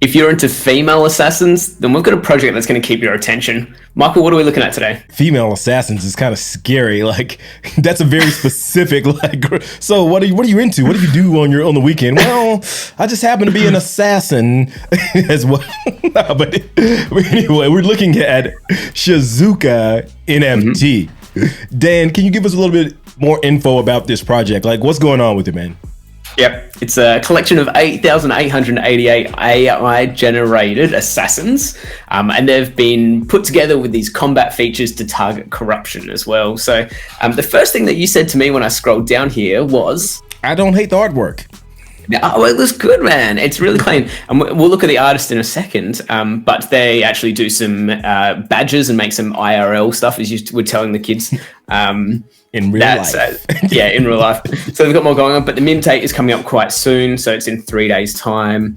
If you're into female assassins, then we've got a project that's going to keep your attention. Michael, what are we looking at today? Female assassins is kind of scary. Like, that's a very specific, like, so what are you into? What do you do on the weekend? Well, I just happen to be an assassin as well. but anyway, we're looking at Shizuka NFT. Dan, can you give us a little bit more info about this project? Like, what's going on with it, man? Yep, it's a collection of 8,888 AI-generated assassins, and they've been put together with these combat features to target corruption as well. So the first thing that you said to me when I scrolled down here was... I don't hate the artwork. Oh, it looks good, man. It's really clean. And we'll look at the artist in a second, but they actually do some badges and make some IRL stuff, as you were telling the kids. In real life. Yeah, in real life. So they've got more going on, but the mint date is coming up quite soon. So it's in 3 days' time.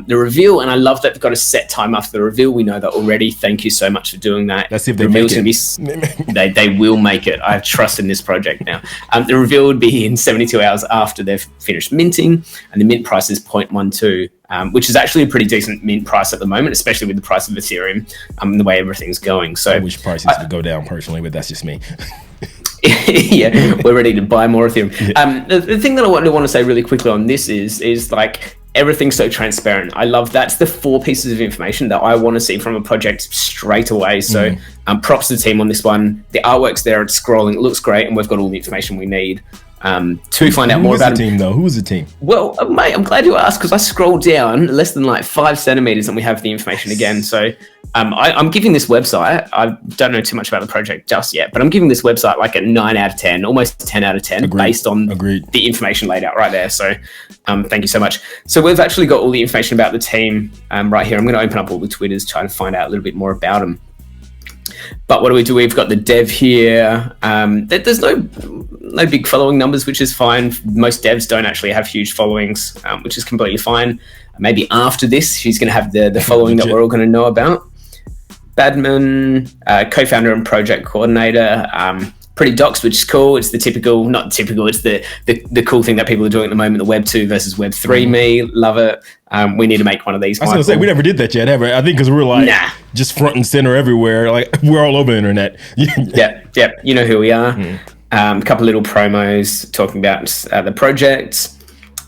The reveal, and I love that they've got a set time after the reveal. We know that already. Thank you so much for doing that. Let's see if they make it. They will make it. I have trust in this project now. The reveal would be in 72 hours after they've finished minting, and the mint price is 0.12. Which is actually a pretty decent mint price at the moment, especially with the price of Ethereum and the way everything's going. So I wish prices would go down personally, but that's just me. Yeah, we're ready to buy more Ethereum. The thing that I want to say really quickly on this is like everything's so transparent. I love that's the 4 pieces of information that I want to see from a project straight away. So props to the team on this one. The artwork's there, it's scrolling, it looks great, and we've got all the information we need. To find out more about the team, though. Who's the team? Well, mate, I'm glad you asked, because I scrolled down less than like 5 centimeters and we have the information again. So I'm giving this website, I don't know too much about the project just yet, but I'm giving this website like a 9 out of 10, almost 10 out of 10. Based on the information laid out right there. So thank you so much. So we've actually got all the information about the team right here. I'm going to open up all the Twitters, try to find out a little bit more about them. But what do? We've got the dev here. There's no big following numbers, which is fine. Most devs don't actually have huge followings, which is completely fine. Maybe after this, she's going to have the following that we're all going to know about. Badman, co-founder and project coordinator. Pretty docs, which is cool. It's the typical, not typical, it's the cool thing that people are doing at the moment, the Web 2 versus Web 3 me. Love it. We need to make one of these. I was going to say, we never did that yet, ever. I think because we're like just front and center everywhere. Like, we're all over the internet. Yeah. You know who we are. A couple little promos talking about the project.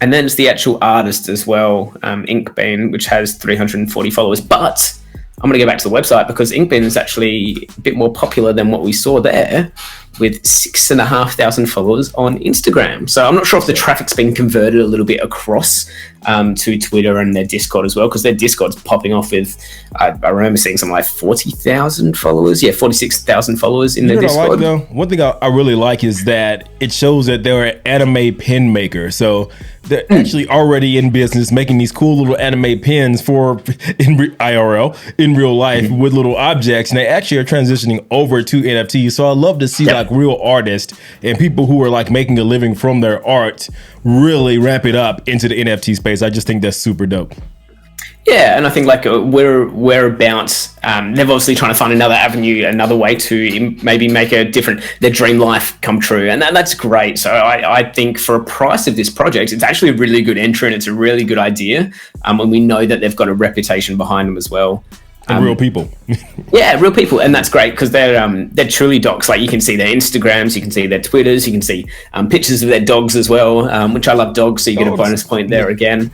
And then it's the actual artist as well, Inkbean, which has 340 followers. But I'm going to go back to the website because Inkbean is actually a bit more popular than what we saw there, with 6,500 followers on Instagram. So I'm not sure if the traffic's been converted a little bit across to Twitter and their Discord as well, because their Discord's popping off with, I remember seeing something like 40,000 followers. Yeah, 46,000 followers in their Discord. One thing I really like is that it shows that they're an anime pen maker. So they're actually already in business making these cool little anime pens for IRL, in real life, with little objects. And they actually are transitioning over to NFTs. So I love to see like real artists and people who are like making a living from their art really ramp it up into the NFT space. I just think that's super dope. Yeah, and I think like we're about they're obviously trying to find another avenue, another way to maybe make their dream life come true, and that's great. So I think for a price of this project, it's actually a really good entry and it's a really good idea, and we know that they've got a reputation behind them as well. And real people. Yeah, real people, and that's great because they're truly docs. Like, you can see their Instagrams, you can see their Twitters, you can see pictures of their dogs as well, which I love dogs, so you get a bonus point there again,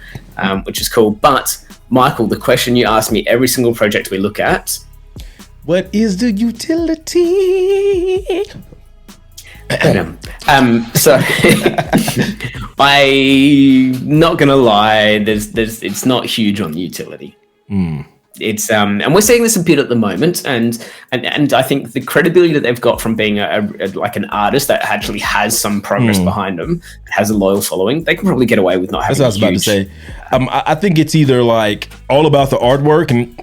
which is cool. But Michael, the question you ask me every single project we look at: what is the utility? So I'm not gonna lie, it's not huge on the utility. It's and we're seeing this a bit at the moment, and I think the credibility that they've got from being like an artist that actually has some progress behind them, has a loyal following, they can probably get away with not having. That's what I was about to say. I think it's either like all about the artwork and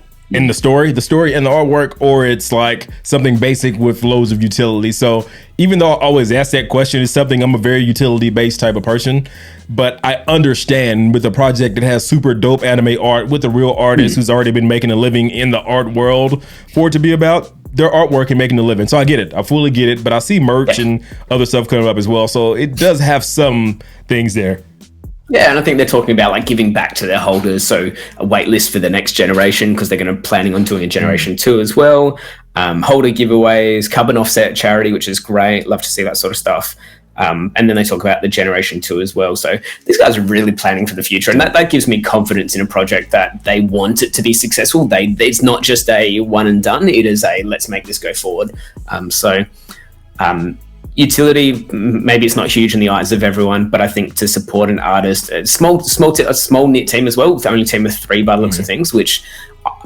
the story and the artwork, or it's like something basic with loads of utility. So even though I always ask that question, it's something, I'm a very utility based type of person, but I understand with a project that has super dope anime art with a real artist who's already been making a living in the art world, for it to be about their artwork and making a living. So I get it. I fully get it, but I see merch and other stuff coming up as well. So it does have some things there. Yeah, and I think they're talking about like giving back to their holders, so a wait list for the next generation because they're going to planning on doing a generation 2 as well. Holder giveaways, carbon offset charity, which is great. Love to see that sort of stuff. And then they talk about the generation 2 as well. So these guys are really planning for the future, and that gives me confidence in a project that they want it to be successful. It's not just a one and done. It is a let's make this go forward. Utility, maybe it's not huge in the eyes of everyone, but I think to support an artist, a small knit team as well, the only team of 3 by the looks of things, which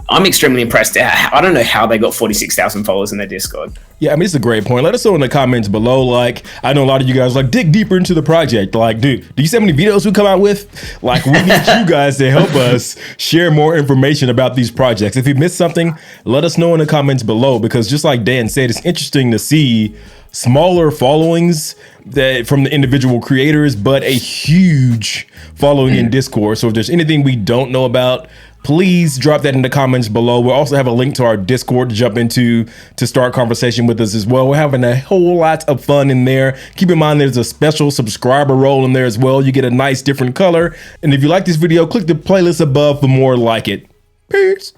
I'm extremely impressed. I don't know how they got 46,000 followers in their Discord. Yeah, I mean, it's a great point. Let us know in the comments below. Like, I know a lot of you guys like dig deeper into the project. Like, dude, do you see how many videos we come out with? Like, we need you guys to help us share more information about these projects. If you missed something, let us know in the comments below, because just like Dan said, it's interesting to see smaller followings from the individual creators, but a huge following in Discord. So if there's anything we don't know about, please drop that in the comments below. We'll also have a link to our Discord to jump into to start conversation with us as well. We're having a whole lot of fun in there. Keep in mind there's a special subscriber role in there as well. You get a nice different color. And if you like this video, click the playlist above for more like it. Peace.